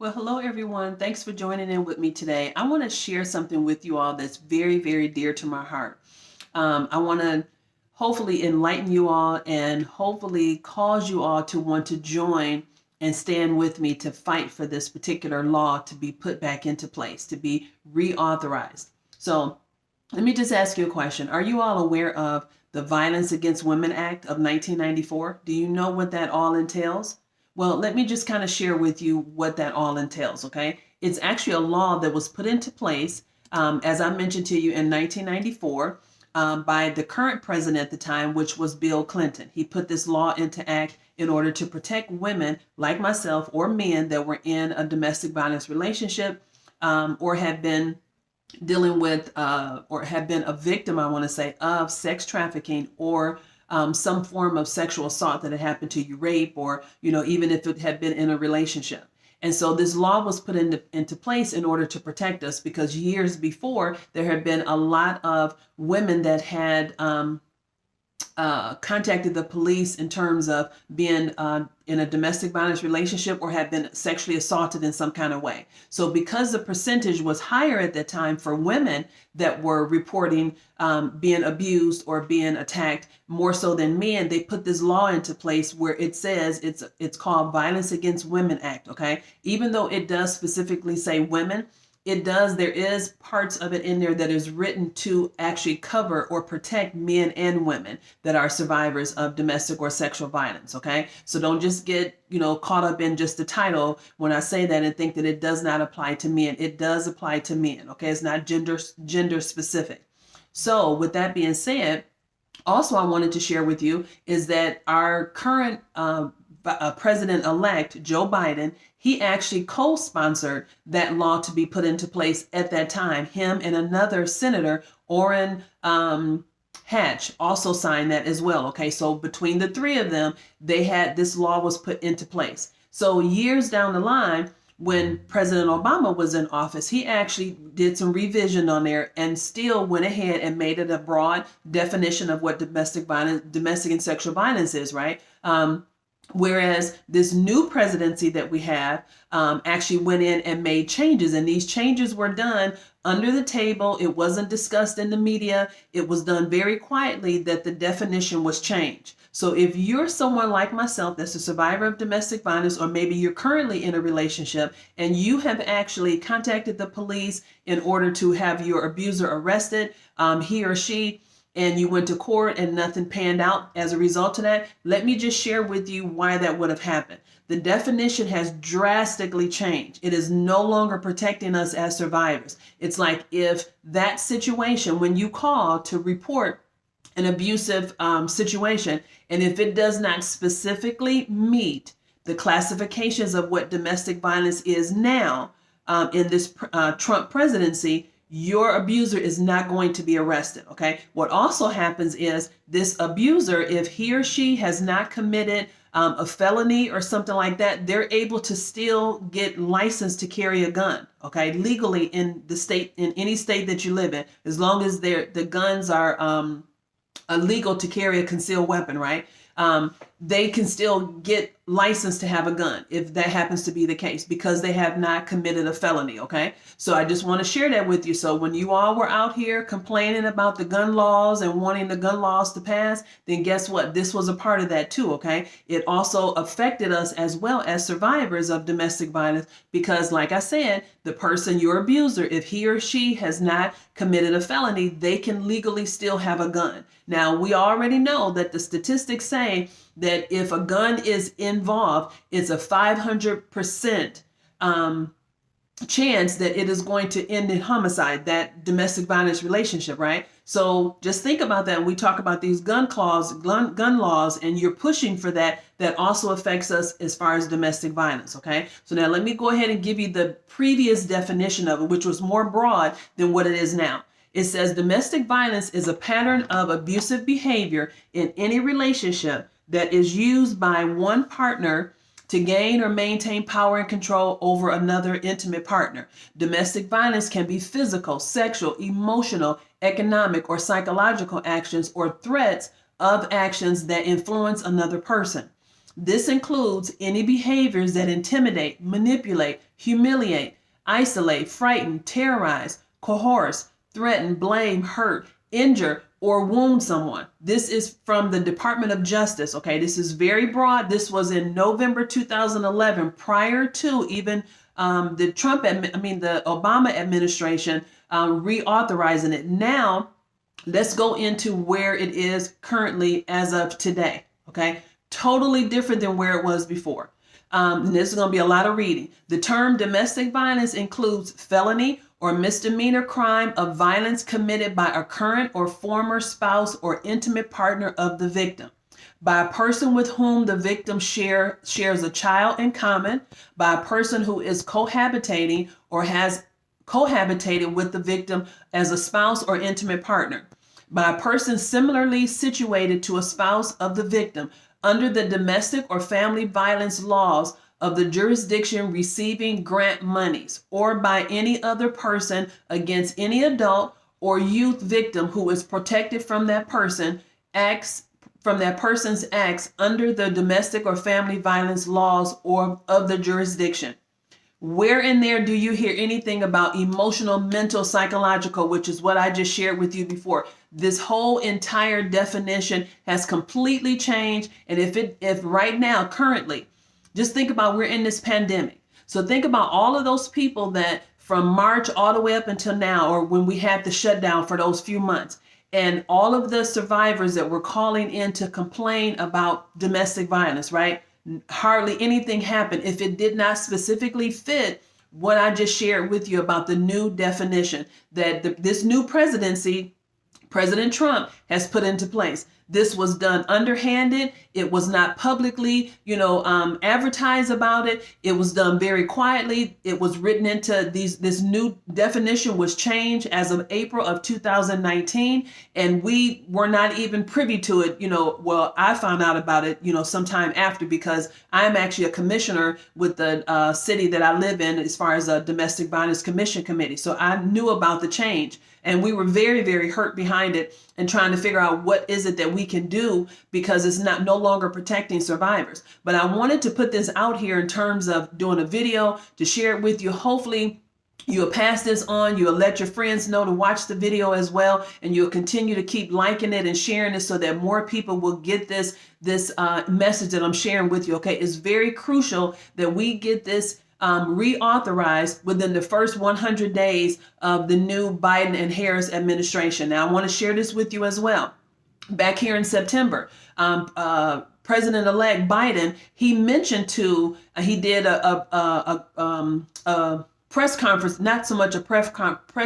Well, hello everyone. Thanks for joining in with me today. I want to share something with you all that's very, very dear to my heart. I want to hopefully enlighten you all and hopefully cause you all to want to join and stand with me to fight for this particular law to be put back into place, to be reauthorized. So let me just ask you a question. Are you all aware of the Violence Against Women Act of 1994? Do you know what that all entails? Well, let me just kind of share with you what that all entails, okay? It's actually a law that was put into place, as I mentioned to you, in 1994 by the current president at the time, which was Bill Clinton. He put this law into act in order to protect women like myself or men that were in a domestic violence relationship or had been dealing with or have been a victim, I want to say, of sex trafficking or some form of sexual assault that had happened to you, rape, or, even if it had been in a relationship. And so this law was put into place in order to protect us because years before there had been a lot of women that had contacted the police in terms of being in a domestic violence relationship or had been sexually assaulted in some kind of way. So because the percentage was higher at that time for women that were reporting being abused or being attacked more so than men, they put this law into place where it says it's called Violence Against Women Act, okay? Even though it does specifically say women, there is parts of it in there that is written to actually cover or protect men and women that are survivors of domestic or sexual violence, okay? So don't just get, caught up in just the title when I say that and think that it does not apply to men. It does apply to men, okay? It's not gender specific. So with that being said, also I wanted to share with you is that our current President-elect Joe Biden, he actually co-sponsored that law to be put into place at that time. Him and another senator, Orrin Hatch, also signed that as well. Okay, so between the three of them, this law was put into place. So years down the line, when President Obama was in office, he actually did some revision on there and still went ahead and made it a broad definition of what domestic and sexual violence is, right? Whereas this new presidency that we have actually went in and made changes, and these changes were done under the table. It wasn't discussed in the media. It was done very quietly that the definition was changed. So if you're someone like myself that's a survivor of domestic violence, or maybe you're currently in a relationship and you have actually contacted the police in order to have your abuser arrested, he or she, and you went to court and nothing panned out as a result of that, let me just share with you why that would have happened. The definition has drastically changed. It is no longer protecting us as survivors. It's like if that situation, when you call to report an abusive situation, and if it does not specifically meet the classifications of what domestic violence is now in this Trump presidency, your abuser is not going to be arrested, okay? What also happens is this abuser, if he or she has not committed a felony or something like that, they're able to still get licensed to carry a gun, okay? Legally in the state, in any state that you live in, as long as the guns are illegal to carry a concealed weapon, right? They can still get licensed to have a gun if that happens to be the case because they have not committed a felony, okay? So I just want to share that with you. So when you all were out here complaining about the gun laws and wanting the gun laws to pass, then guess what? This was a part of that too, okay? It also affected us as well as survivors of domestic violence because, like I said, the person, your abuser, if he or she has not committed a felony, they can legally still have a gun. Now, we already know that the statistics say that if a gun is involved, it's a 500% chance that it is going to end in homicide, that domestic violence relationship, right? So just think about that. When we talk about these gun laws, and you're pushing for that, that also affects us as far as domestic violence, okay? So now let me go ahead and give you the previous definition of it, which was more broad than what it is now. It says domestic violence is a pattern of abusive behavior in any relationship that is used by one partner to gain or maintain power and control over another intimate partner. Domestic violence can be physical, sexual, emotional, economic, or psychological actions or threats of actions that influence another person. This includes any behaviors that intimidate, manipulate, humiliate, isolate, frighten, terrorize, coerce, threaten, blame, hurt, injure, or wound someone. This is from the Department of Justice. Okay, this is very broad. This was in November 2011, prior to even the the Obama administration reauthorizing it. Now, let's go into where it is currently as of today. Okay, totally different than where it was before. And this is going to be a lot of reading. The term domestic violence includes felony or misdemeanor crime of violence committed by a current or former spouse or intimate partner of the victim, by a person with whom the victim shares a child in common, by a person who is cohabitating or has cohabitated with the victim as a spouse or intimate partner, by a person similarly situated to a spouse of the victim under the domestic or family violence laws of the jurisdiction receiving grant monies, or by any other person against any adult or youth victim who is protected from that person's acts under the domestic or family violence laws or of the jurisdiction. Where in there do you hear anything about emotional, mental, psychological, which is what I just shared with you before? This whole entire definition has completely changed. And if right now, currently, just think about, we're in this pandemic. So think about all of those people that from March all the way up until now, or when we had the shutdown for those few months, and all of the survivors that were calling in to complain about domestic violence, right? Hardly anything happened if it did not specifically fit what I just shared with you about the new definition that this new presidency, President Trump, has put into place. This was done underhanded. It was not publicly, advertised about it. It was done very quietly. It was written into this new definition was changed as of April of 2019. And we were not even privy to it. Well, I found out about it, sometime after, because I'm actually a commissioner with the city that I live in as far as a domestic violence commission committee. So I knew about the change. And we were very, very hurt behind it and trying to figure out what is it that we can do, because it's no longer protecting survivors. But I wanted to put this out here in terms of doing a video to share it with you. Hopefully you'll pass this on. You'll let your friends know to watch the video as well. And you'll continue to keep liking it and sharing it so that more people will get this message that I'm sharing with you. Okay, it's very crucial that we get this reauthorized within the first 100 days of the new Biden and Harris administration. Now, I want to share this with you as well. Back here in September, President-elect Biden, he mentioned he did a press conference, not so much a press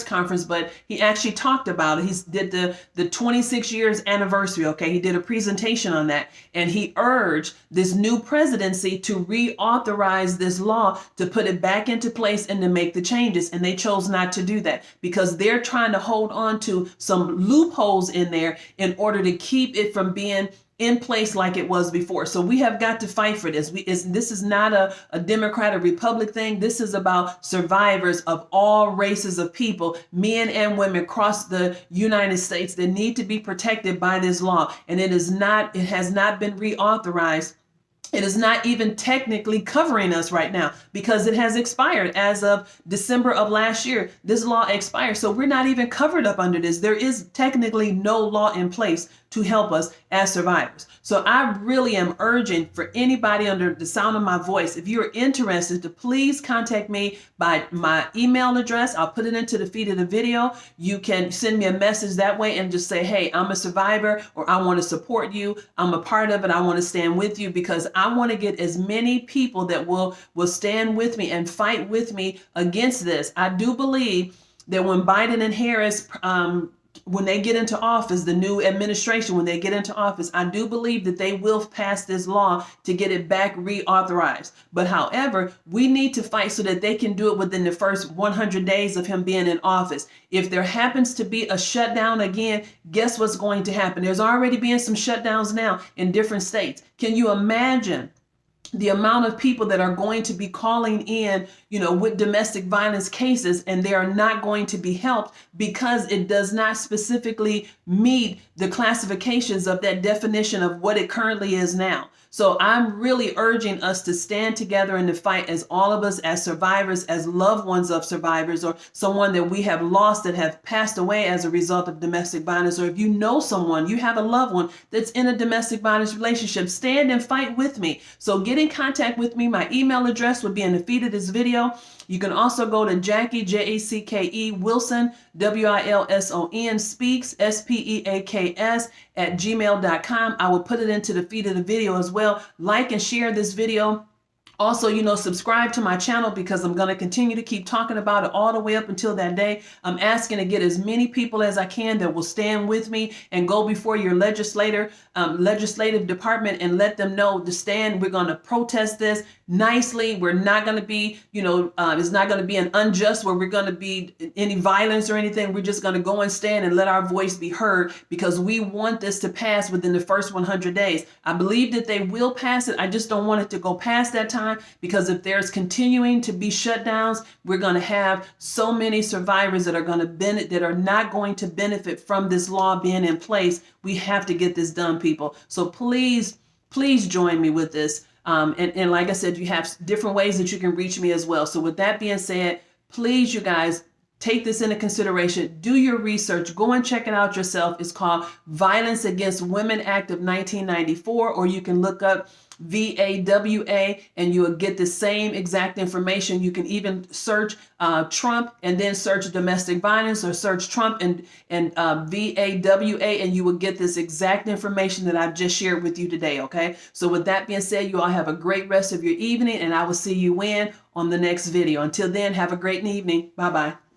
conference, but he actually talked about it. He did the 26 years anniversary. Okay, he did a presentation on that, and he urged this new presidency to reauthorize this law, to put it back into place and to make the changes. And they chose not to do that because they're trying to hold on to some loopholes in there in order to keep it from being in place like it was before. So we have got to fight for this. This is not a Democrat or Republic thing. This is about survivors of all races of people, men and women across the United States, that need to be protected by this law. And it has not been reauthorized. It is not even technically covering us right now because it has expired as of December of last year. This law expired. So we're not even covered up under this. There is technically no law in place to help us as survivors. So I really am urging for anybody under the sound of my voice, if you're interested, to please contact me by my email address. I'll put it into the feed of the video. You can send me a message that way and just say, hey, I'm a survivor, or I want to support you. I'm a part of it. I want to stand with you, because I want to get as many people that will stand with me and fight with me against this. I do believe that when Biden and Harris, when they get into office, the new administration, when they get into office, I do believe that they will pass this law to get it back reauthorized. But however, we need to fight so that they can do it within the first 100 days of him being in office. If there happens to be a shutdown again, guess what's going to happen? There's already been some shutdowns now in different states. Can you imagine the amount of people that are going to be calling in, with domestic violence cases, and they are not going to be helped because it does not specifically meet the classifications of that definition of what it currently is now. So I'm really urging us to stand together in the fight as all of us, as survivors, as loved ones of survivors, or someone that we have lost that have passed away as a result of domestic violence. Or if you know someone, you have a loved one that's in a domestic violence relationship, stand and fight with me. So get in contact with me. My email address will be in the feed of this video. You can also go to Jacke, Jacke Wilson, Wilson, speaks, SPEAKS @gmail.com. I will put it into the feed of the video as well. Like and share this video. Also, subscribe to my channel because I'm going to continue to keep talking about it all the way up until that day. I'm asking to get as many people as I can that will stand with me and go before your legislative department and let them know to stand. We're going to protest this nicely. We're not going to be, it's not going to be an unjust where we're going to be any violence or anything. We're just going to go and stand and let our voice be heard because we want this to pass within the first 100 days. I believe that they will pass it. I just don't want it to go past that time, because if there's continuing to be shutdowns, we're going to have so many survivors that are going to that are not going to benefit from this law being in place. We have to get this done, people. So please join me with this. And like I said, you have different ways that you can reach me as well. So with that being said, please, you guys, take this into consideration. Do your research. Go and check it out yourself. It's called Violence Against Women Act of 1994, or you can look up VAWA and you will get the same exact information. You can even search Trump and then search domestic violence, or search Trump and VAWA, and you will get this exact information that I've just shared with you today. Okay. So with that being said, you all have a great rest of your evening, and I will see you on the next video. Until then, have a great evening. Bye-bye.